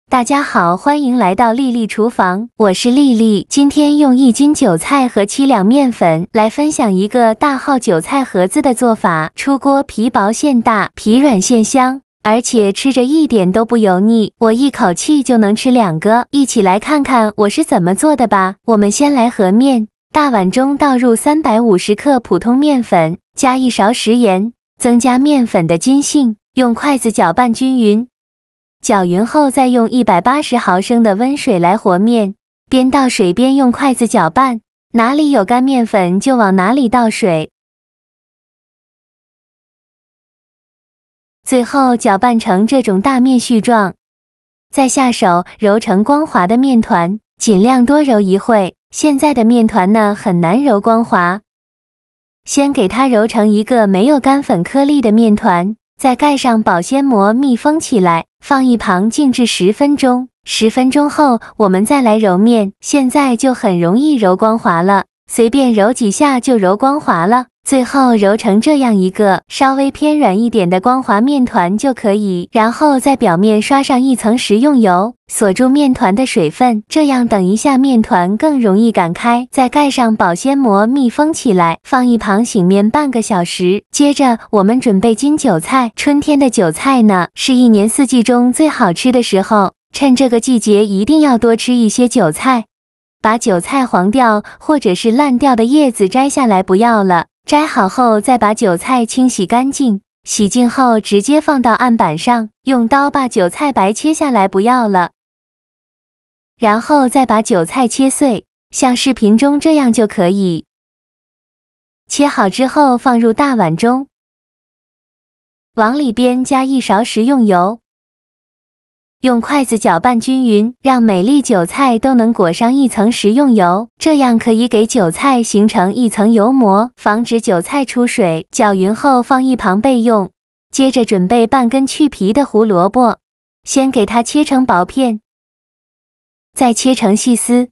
大家好，欢迎来到丽丽厨房，我是丽丽。今天用1斤韭菜和7两面粉来分享一个大号韭菜盒子的做法。出锅皮薄馅大，皮软馅香，而且吃着一点都不油腻，我一口气就能吃2个。一起来看看我是怎么做的吧。我们先来和面，大碗中倒入350克普通面粉，加1勺食盐，增加面粉的筋性，用筷子搅拌均匀。搅匀后，再用180毫升的温水来和面，边倒水边用筷子搅拌，哪里有干面粉就往哪里倒水。最后搅拌成这种大面絮状，再下手揉成光滑的面团，尽量多揉一会。现在的面团呢很难揉光滑，先给它揉成一个没有干粉颗粒的面团。再盖上保鲜膜密封起来，放一旁静置10分钟。10分钟后，我们再来揉面，现在就很容易揉光滑了，随便揉几下就揉光滑了。最后揉成这样一个稍微偏软一点的光滑面团就可以，然后在表面刷上一层食用油，锁住面团的水分，这样等一下面团更容易擀开。再盖上保鲜膜密封起来，放一旁醒面半个小时。接着我们准备金韭菜，春天的韭菜呢，是一年4季中最好吃的时候，趁这个季节一定要多吃一些韭菜。把韭菜黄掉或者是烂掉的叶子摘下来不要了。摘好后，再把韭菜清洗干净，洗净后直接放到案板上，用刀把韭菜白切下来不要了，然后再把韭菜切碎，像视频中这样就可以。切好之后放入大碗中，往里边加1勺食用油，用筷子搅拌均匀，让每粒韭菜都能裹上一层食用油，这样可以给韭菜形成一层油膜，防止韭菜出水。搅匀后放一旁备用。接着准备半根去皮的胡萝卜，先给它切成薄片，再切成细丝，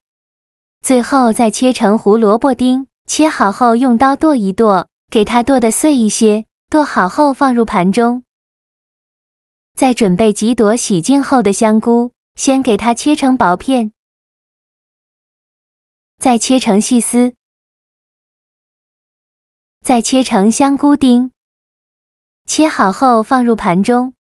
最后再切成胡萝卜丁。切好后用刀剁一剁，给它剁得碎一些。剁好后放入盘中。再准备几朵洗净后的香菇，先给它切成薄片，再切成细丝，再切成香菇丁。切好后放入盘中。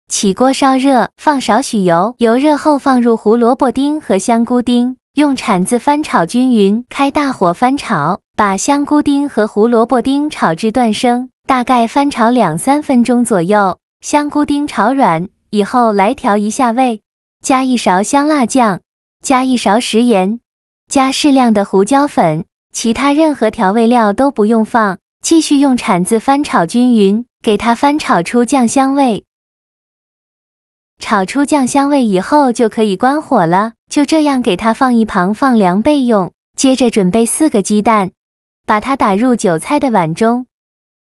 起锅烧热，放少许油，油热后放入胡萝卜丁和香菇丁，用铲子翻炒均匀，开大火翻炒，把香菇丁和胡萝卜丁炒至断生，大概翻炒2-3分钟左右。香菇丁炒软以后，来调一下味，加1勺香辣酱，加1勺食盐，加适量的胡椒粉，其他任何调味料都不用放。继续用铲子翻炒均匀，给它翻炒出酱香味。炒出酱香味以后就可以关火了，就这样给它放一旁放凉备用。接着准备4个鸡蛋，把它打入韭菜的碗中。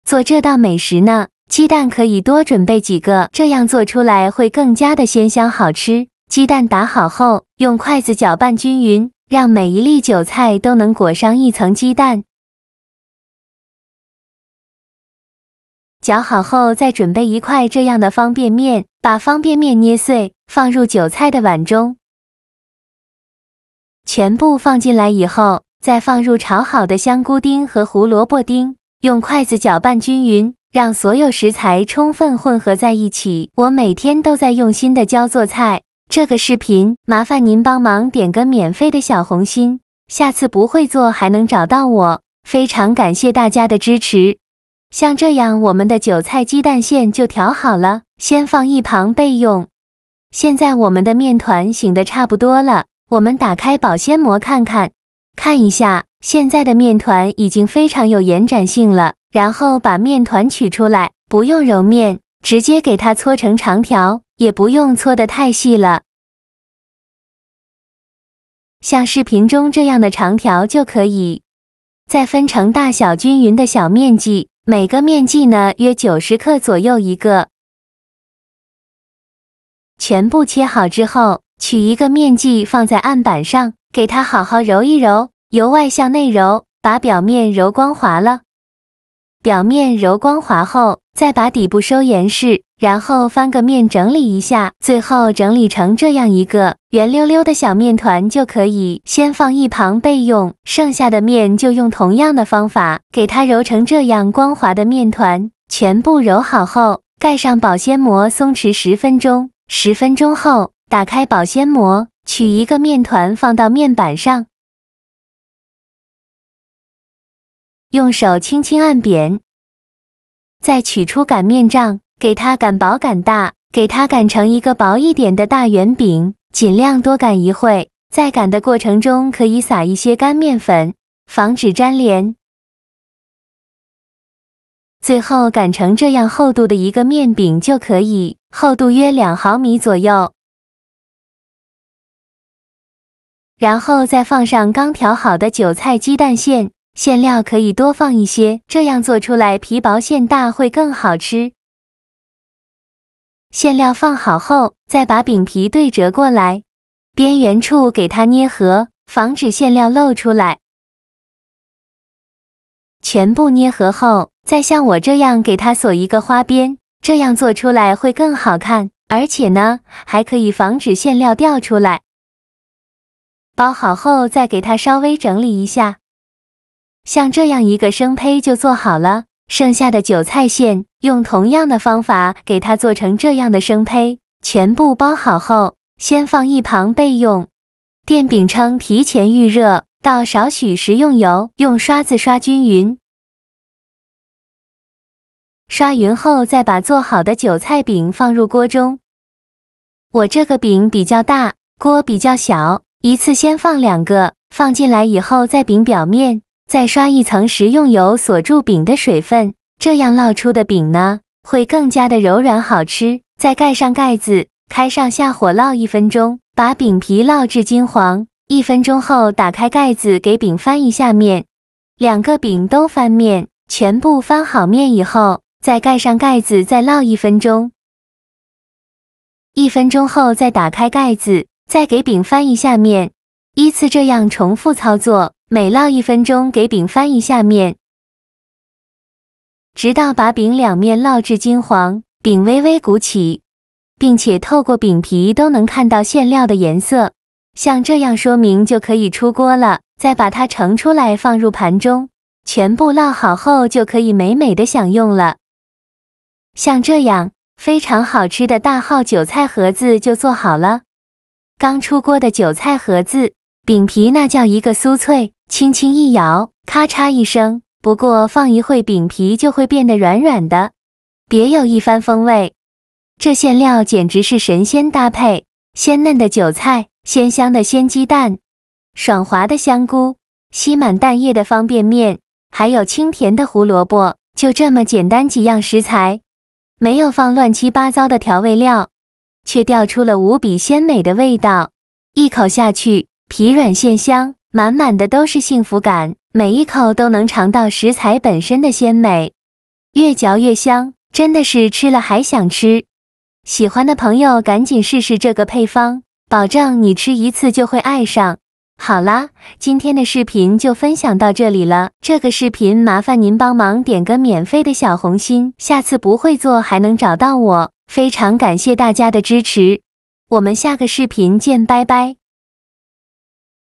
做这道美食呢，鸡蛋可以多准备几个，这样做出来会更加的鲜香好吃。鸡蛋打好后，用筷子搅拌均匀，让每一粒韭菜都能裹上一层鸡蛋。搅好后，再准备1块这样的方便面，把方便面捏碎，放入韭菜的碗中。全部放进来以后，再放入炒好的香菇丁和胡萝卜丁，用筷子搅拌均匀，让所有食材充分混合在一起。我每天都在用心的教做菜，这个视频麻烦您帮忙点个免费的小红心，下次不会做还能找到我，非常感谢大家的支持。像这样我们的韭菜鸡蛋馅就调好了，先放一旁备用。现在我们的面团醒得差不多了，我们打开保鲜膜看一下，现在的面团已经非常有延展性了。然后把面团取出来，不用揉面，直接给它搓成长条，也不用搓得太细了，像视频中这样的长条就可以。再分成大小均匀的小面剂，每个面剂呢约90克左右一个。全部切好之后，取一个面剂放在案板上，给它好好揉一揉，由外向内揉，把表面揉光滑了。表面揉光滑后，再把底部收严实，然后翻个面整理一下，最后整理成这样一个圆溜溜的小面团就可以先放一旁备用，剩下的面就用同样的方法给它揉成这样光滑的面团。全部揉好后，盖上保鲜膜松弛10分钟，10分钟后打开保鲜膜，取一个面团放到面板上，用手轻轻按扁，再取出擀面杖，给它擀薄擀大，给它擀成一个薄一点的大圆饼，尽量多擀一会。在擀的过程中可以撒一些干面粉，防止粘连。最后擀成这样厚度的一个面饼就可以，厚度约2毫米左右。然后再放上刚调好的韭菜鸡蛋馅，馅料可以多放一些，这样做出来皮薄馅大会更好吃。馅料放好后，再把饼皮对折过来，边缘处给它捏合，防止馅料露出来。全部捏合后，再像我这样给它锁一个花边，这样做出来会更好看，而且呢，还可以防止馅料掉出来。包好后再给它稍微整理一下，像这样一个生胚就做好了。剩下的韭菜馅，用同样的方法给它做成这样的生胚，全部包好后，先放一旁备用。电饼铛提前预热，倒少许食用油，用刷子刷均匀。刷匀后，再把做好的韭菜饼放入锅中。我这个饼比较大，锅比较小，一次先放2个，放进来以后，在饼表面再刷一层食用油锁住饼的水分，这样烙出的饼呢，会更加的柔软好吃。再盖上盖子，开上下火烙1分钟，把饼皮烙至金黄。1分钟后打开盖子，给饼翻一下面，2个饼都翻面，全部翻好面以后，再盖上盖子，再烙1分钟。1分钟后再打开盖子，再给饼翻一下面，依次这样重复操作。每烙1分钟，给饼翻一下面，直到把饼两面烙至金黄，饼微微鼓起，并且透过饼皮都能看到馅料的颜色。像这样说明就可以出锅了。再把它盛出来放入盘中，全部烙好后就可以美美的享用了。像这样非常好吃的大号韭菜盒子就做好了。刚出锅的韭菜盒子，饼皮那叫一个酥脆，轻轻一咬，咔嚓一声，不过放一会饼皮就会变得软软的，别有一番风味。这馅料简直是神仙搭配，鲜嫩的韭菜，鲜香的鲜鸡蛋，爽滑的香菇，吸满蛋液的方便面，还有清甜的胡萝卜，就这么简单几样食材，没有放乱七八糟的调味料，却调出了无比鲜美的味道。一口下去，皮软馅香，满满的都是幸福感，每一口都能尝到食材本身的鲜美，越嚼越香，真的是吃了还想吃。喜欢的朋友赶紧试试这个配方，保证你吃一次就会爱上。好啦，今天的视频就分享到这里了。这个视频麻烦您帮忙点个免费的小红心，下次不会做还能找到我。非常感谢大家的支持，我们下个视频见，拜拜。